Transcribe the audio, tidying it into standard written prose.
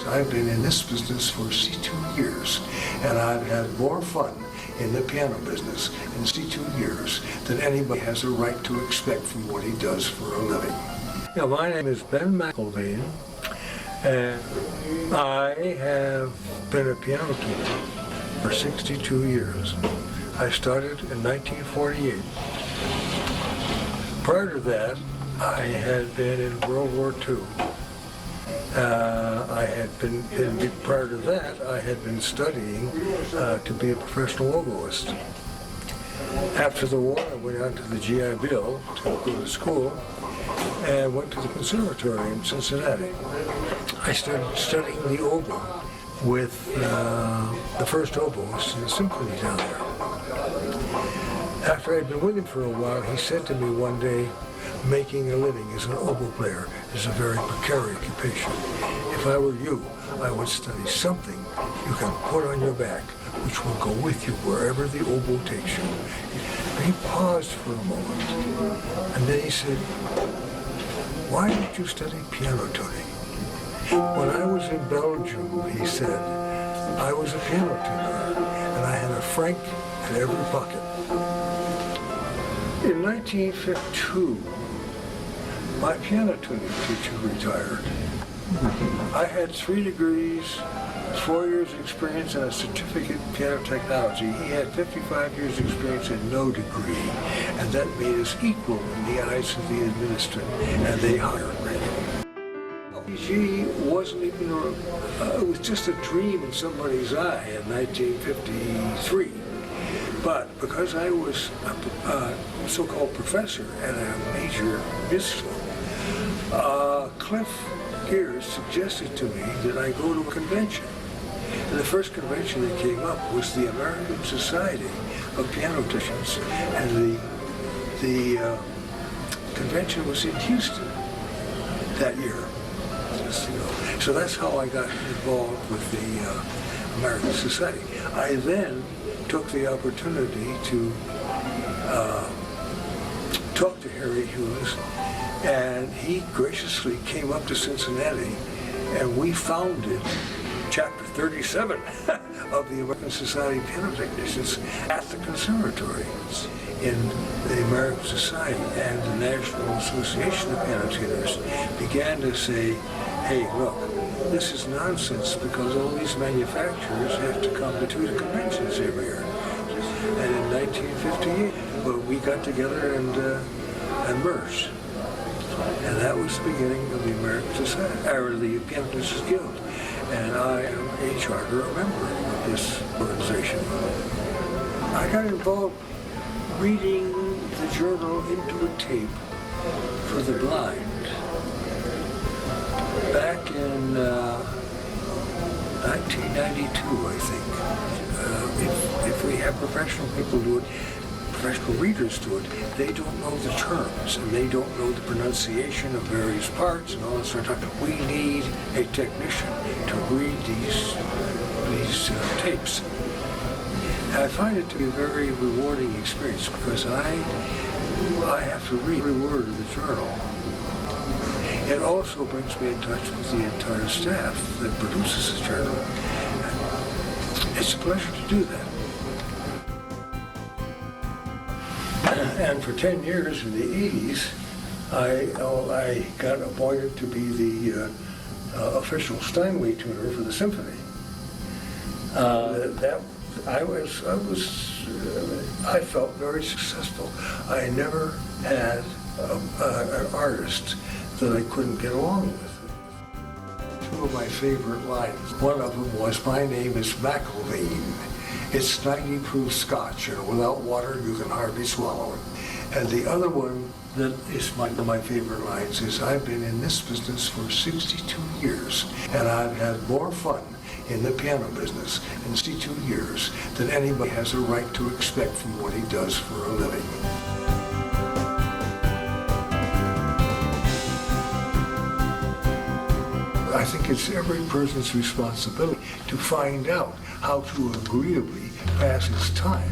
I've been in this business for 62 years, and I've had more fun in the piano business in 62 years than anybody has a right to expect from what he does for a living. Yeah, my name is Ben McKlveen, and I have been a piano teacher for 62 years. I started in 1948. Prior to that, I had been in World War II. Prior to that, I had been studying to be a professional oboist. After the war, I went on to the GI Bill to go to school and went to the conservatory in Cincinnati. I started studying the oboe with the first oboist in the symphony down there. After I'd been with him for a while, he said to me one day, making a living as an oboe player is a very precarious occupation. If I were you, I would study something you can put on your back, which will go with you wherever the oboe takes you. He paused for a moment, and then he said, why don't you study piano tuning? When I was in Belgium, he said, I was a piano tuner, and I had a franc in every pocket. In 1952, my piano tuning teacher retired. I had 3 degrees, 4 years experience, and a certificate in piano technology. He had 55 years experience and no degree, and that made us equal in the eyes of the administrator, and they hired me. LPG wasn't even, it was just a dream in somebody's eye in 1953. But because I was a so-called professor at a major music school, Cliff Gears suggested to me that I go to a convention. And the first convention that came up was the American Society of Piano Teachers, and the convention was in Houston that year. So that's how I got involved with the American Society. I then took the opportunity to talk to Harry Hughes, and he graciously came up to Cincinnati, and we founded Chapter 37 of the American Society of Piano Technicians at the conservatory in the American Society, and the National Association of Piano Tuners began to say, hey, look, this is nonsense because all these manufacturers have to come to 2 conventions every year. And in 1958, we got together and merged. And that was the beginning of the American Society, or the Piano Technicians Guild. And I am a charter member of this organization. I got involved reading the journal into a tape for the blind back in 1992, I think. If we have professional people do it, professional readers do it, they don't know the terms and they don't know the pronunciation of various parts and all that sort of stuff. We need a technician to read these tapes. And I find it to be a very rewarding experience because I have to read every word of the journal. It also brings me in touch with the entire staff that produces the journal. It's a pleasure to do that. And for 10 years in the 80s, I got appointed to be the official Steinway tuner for the symphony. I felt very successful. I never had an artist that I couldn't get along with. 2 of my favorite lines. One of them was, my name is McKlveen. It's 90 proof scotch, and without water you can hardly swallow it. And the other one that is one of my favorite lines is, I've been in this business for 62 years, and I've had more fun in the piano business in 62 years than anybody has a right to expect from what he does for a living. I think it's every person's responsibility to find out how to agreeably pass his time.